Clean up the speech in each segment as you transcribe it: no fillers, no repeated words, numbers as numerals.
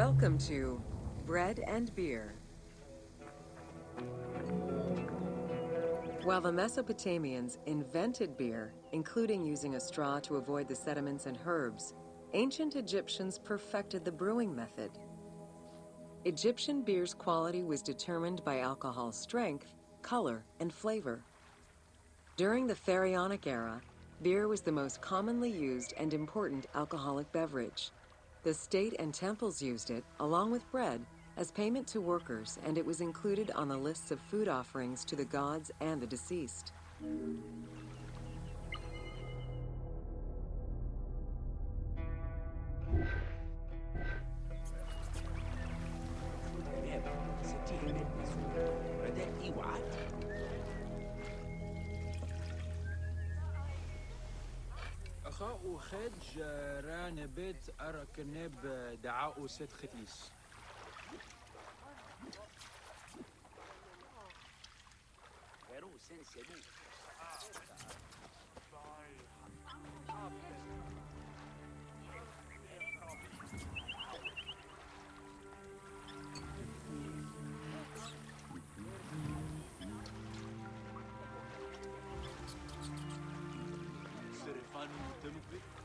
Welcome to Bread and Beer. While the Mesopotamians invented beer, including using a straw to avoid the sediments and herbs, ancient Egyptians perfected the brewing method. Egyptian beer's quality was determined by alcohol strength, color, and flavor. During the Pharaonic era, beer was the most commonly used and important alcoholic beverage. The state and temples used it, along with bread, as payment to workers, and it was included on the lists of food offerings to the gods and the deceased. أخاء خدج ران بيت أرك النب دعاء ست ختيس سرفان متمكن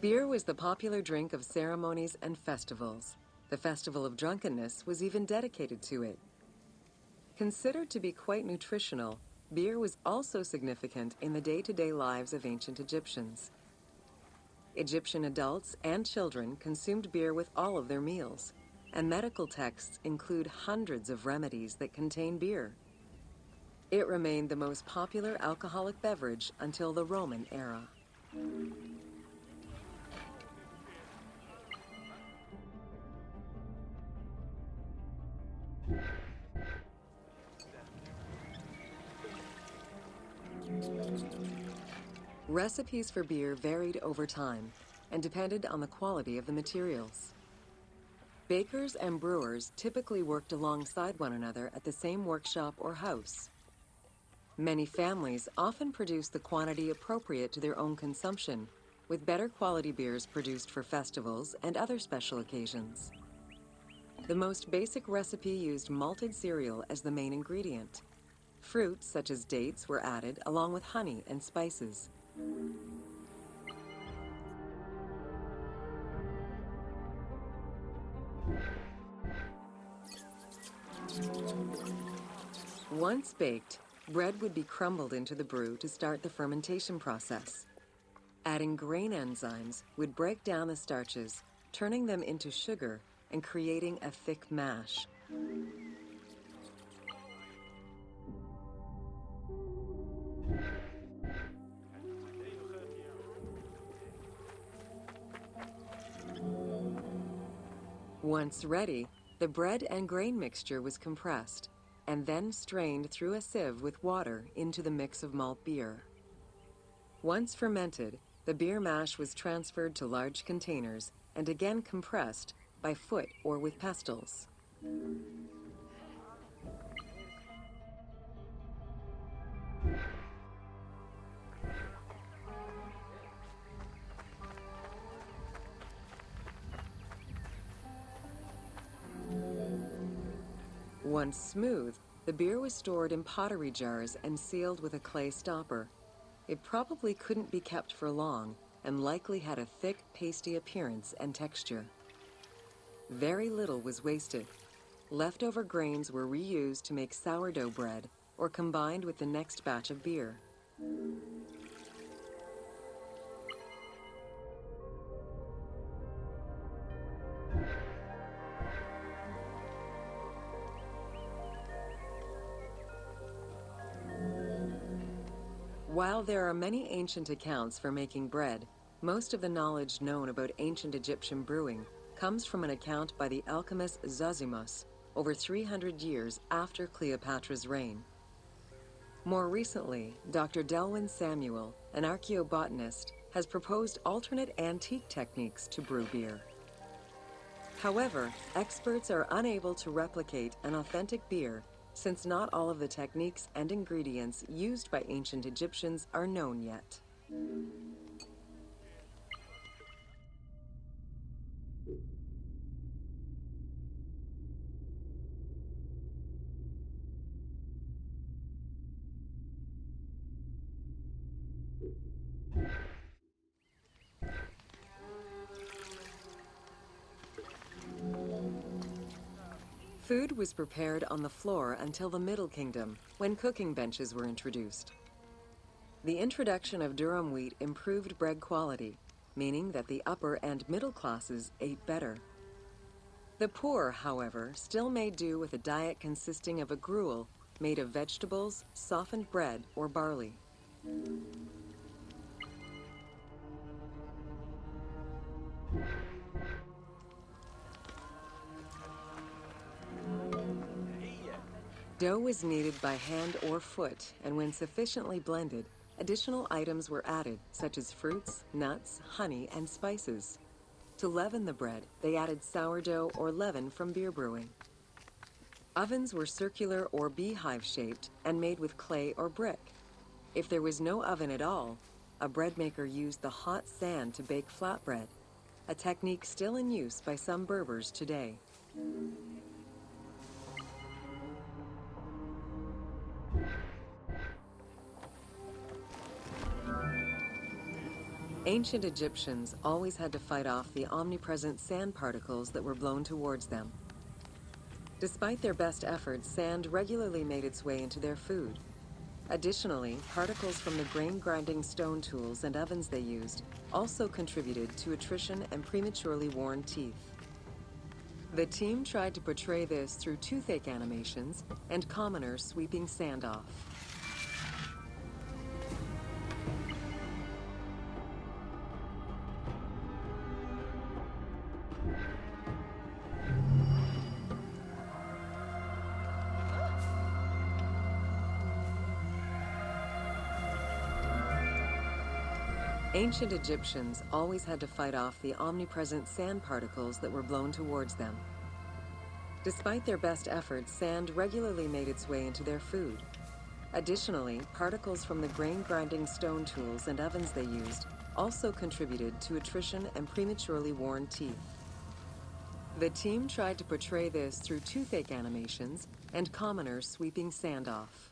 Beer was the popular drink of ceremonies and festivals. The Festival of Drunkenness was even dedicated to it. Considered to be quite nutritional, beer was also significant in the day-to-day lives of ancient Egyptians. Egyptian adults and children consumed beer with all of their meals, and medical texts include hundreds of remedies that contain beer. It remained the most popular alcoholic beverage until the Roman era. Recipes for beer varied over time and depended on the quality of the materials. Bakers and brewers typically worked alongside one another at the same workshop or house. Many families often produced the quantity appropriate to their own consumption, with better quality beers produced for festivals and other special occasions. The most basic recipe used malted cereal as the main ingredient. Fruits such as dates were added along with honey and spices. Once baked, bread would be crumbled into the brew to start the fermentation process. Adding grain enzymes would break down the starches, turning them into sugar and creating a thick mash. Once ready, the bread and grain mixture was compressed and then strained through a sieve with water into the mix of malt beer. Once fermented, the beer mash was transferred to large containers and again compressed by foot or with pestles. Once smooth, the beer was stored in pottery jars and sealed with a clay stopper. It probably couldn't be kept for long and likely had a thick, pasty appearance and texture. Very little was wasted. Leftover grains were reused to make sourdough bread or combined with the next batch of beer. While there are many ancient accounts for making bread, most of the knowledge known about ancient Egyptian brewing comes from an account by the alchemist Zosimus over 300 years after Cleopatra's reign. More recently, Dr. Delwyn Samuel, an archaeobotanist, has proposed alternate antique techniques to brew beer. However, experts are unable to replicate an authentic beer since not all of the techniques and ingredients used by ancient Egyptians are known yet. Food was prepared on the floor until the Middle Kingdom, when cooking benches were introduced. The introduction of durum wheat improved bread quality, meaning that the upper and middle classes ate better. The poor, however, still made do with a diet consisting of a gruel made of vegetables, softened bread, or barley. Dough was kneaded by hand or foot, and when sufficiently blended, additional items were added, such as fruits, nuts, honey, and spices. To leaven the bread, they added sourdough or leaven from beer brewing. Ovens were circular or beehive-shaped and made with clay or brick. If there was no oven at all, a bread maker used the hot sand to bake flatbread, a technique still in use by some Berbers today. Ancient Egyptians always had to fight off the omnipresent sand particles that were blown towards them. Despite their best efforts, sand regularly made its way into their food. Additionally, particles from the grain-grinding stone tools and ovens they used also contributed to attrition and prematurely worn teeth. The team tried to portray this through toothache animations and commoners sweeping sand off. Ancient Egyptians always had to fight off the omnipresent sand particles that were blown towards them. Despite their best efforts, sand regularly made its way into their food. Additionally, particles from the grain-grinding stone tools and ovens they used also contributed to attrition and prematurely worn teeth. The team tried to portray this through toothache animations and commoners sweeping sand off.